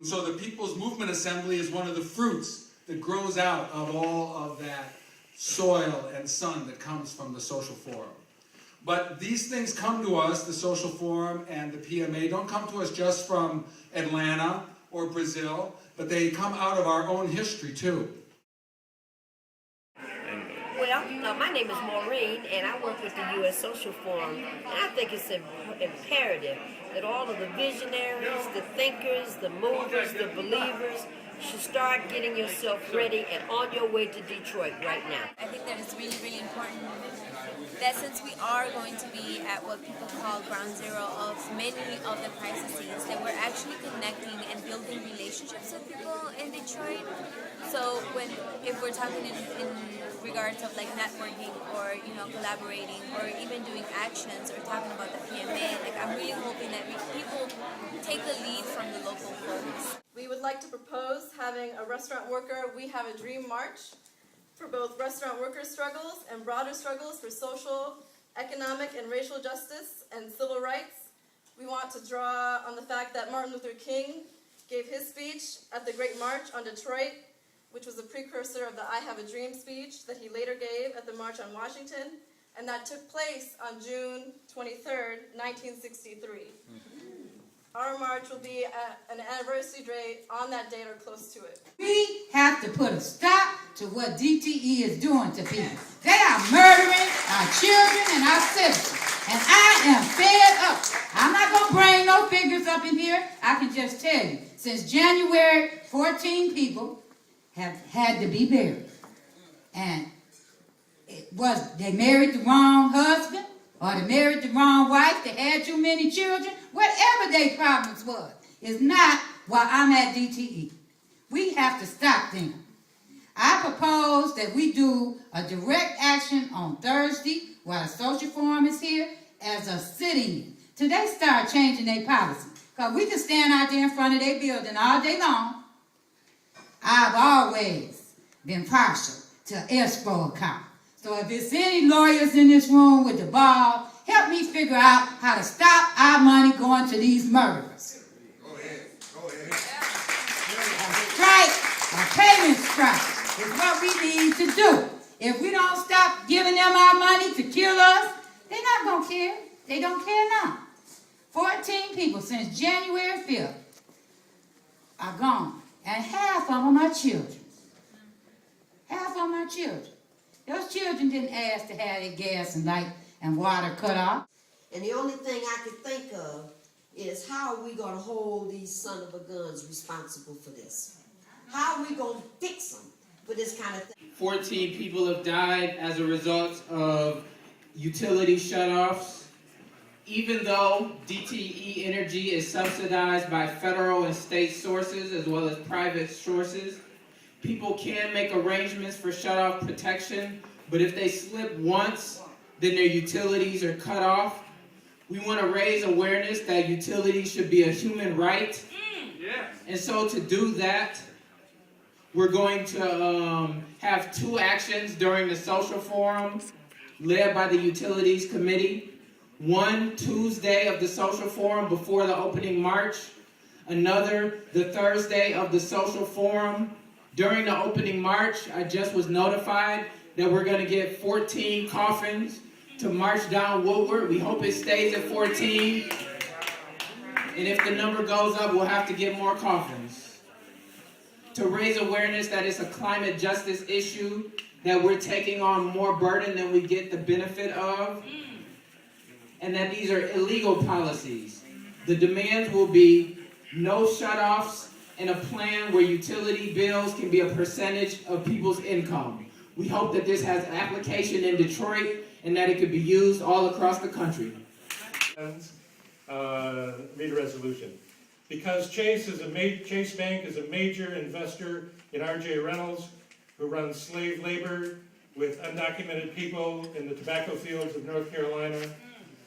So the People's Movement Assembly is one of the fruits that grows out of all of that soil and sun that comes from the Social Forum. But these things come to us, the Social Forum and the PMA, don't come to us just from Atlanta or Brazil, but they come out of our own history too. Well, my name is Maureen, and I work with the U.S. Social Forum, and I think it's imperative that all of the visionaries, the thinkers, the movers, the believers should start getting yourself ready and on your way to Detroit right now. I think that it's really, really important that since we are going to be at what people call ground zero of many of the crises, that we're actually connecting and building relationships with people in Detroit. So if we're talking in regards of like networking or collaborating or even doing actions or talking about the PMA, like I'm really hoping that people take the lead from the local folks. We would like to propose having a restaurant worker We Have a Dream March for both restaurant workers' struggles and broader struggles for social, economic, and racial justice and civil rights. We want to draw on the fact that Martin Luther King gave his speech at the Great March on Detroit, which was a precursor of the I Have a Dream speech that he later gave at the March on Washington, and that took place on June 23rd, 1963. Our march will be at an anniversary date on that date or close to it. We have to put a stop to what DTE is doing to people. They are murdering our children and our citizens. And I am fed up. I'm not going to bring no figures up in here. I can just tell you, since January, 14 people have had to be buried. And they married the wrong husband, or they married the wrong wife, they had too many children. Whatever their problems was, is not why I'm at DTE. We have to stop them. I propose that we do a direct action on Thursday while the Social Forum is here as a sit-in till they start changing their policy. Because we can stand out there in front of their building all day long. I've always been partial to escrow account. So if there's any lawyers in this room with the ball, help me figure out how to stop our money going to these murderers. Go ahead. A payment strike is what we need to do. If we don't stop giving them our money to kill us, they're not going to care. They don't care now. 14 people since January 5th are gone. And half of them are children. Half of them are children. Those children didn't ask to have their gas and light and water cut off. And the only thing I could think of is how are we going to hold these son of a guns responsible for this? How are we going to fix them for this kind of thing? 14 people have died as a result of utility shutoffs. Even though DTE energy is subsidized by federal and state sources as well as private sources, people can make arrangements for shutoff protection, but if they slip once, then their utilities are cut off. We want to raise awareness that utilities should be a human right. And so to do that, we're going to have two actions during the Social Forum led by the Utilities Committee. One Tuesday of the Social Forum before the opening march. Another the Thursday of the Social Forum. During the opening march, I just was notified that we're going to get 14 coffins to march down Woodward. We hope it stays at 14. And if the number goes up, we'll have to get more coffins. To raise awareness that it's a climate justice issue, that we're taking on more burden than we get the benefit of, and that these are illegal policies. The demands will be no shutoffs and a plan where utility bills can be a percentage of people's income. We hope that this has application in Detroit and that it could be used all across the country. Read a resolution. Because Chase Bank is a major investor in R.J. Reynolds, who runs slave labor with undocumented people in the tobacco fields of North Carolina,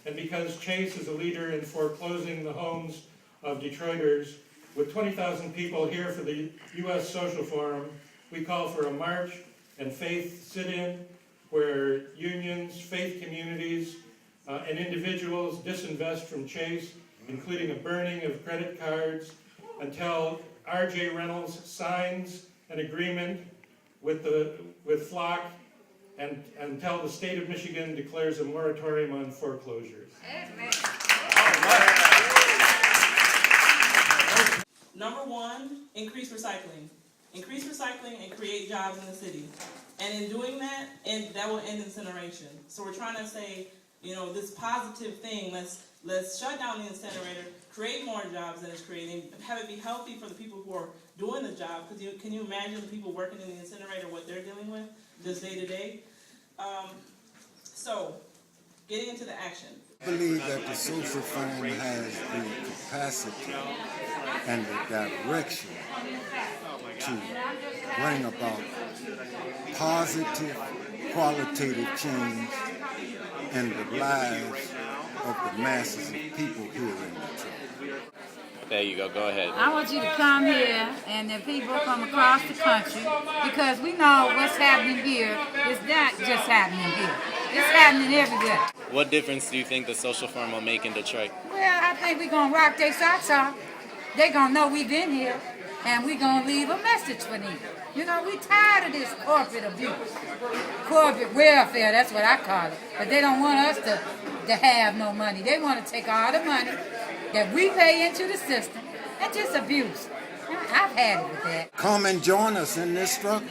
and because Chase is a leader in foreclosing the homes of Detroiters, with 20,000 people here for the U.S. Social Forum, we call for a march and faith sit-in where unions, faith communities, and individuals disinvest from Chase, including a burning of credit cards until RJ Reynolds signs an agreement with Flock and until the state of Michigan declares a moratorium on foreclosures. Number one, increase recycling. Increase recycling and create jobs in the city. And in doing that, that will end incineration. So we're trying to say, you know, this positive thing, let's shut down the incinerator, create more jobs than it's creating, have it be healthy for the people who are doing the job. Because can you imagine the people working in the incinerator, what they're dealing with just day to day? So, getting into the action. I believe that the social fund has the capacity and the direction to bring about positive, qualitative change in the lives of the masses of people here in Detroit. There you go. Go ahead. I want you to come here and the people from across the country, because we know what's happening here is not just happening here. It's happening everywhere. What difference do you think the social firm will make in Detroit? Well, I think we're going to rock their socks off. They're going to know we've been here, and we're going to leave a message for them. You know, we tired of this corporate abuse. Corporate welfare, that's what I call it. But they don't want us to have no money. They want to take all the money that we pay into the system and just abuse. I've had it with that. Come and join us in this struggle.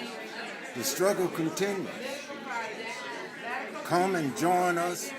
The struggle continues. Come and join us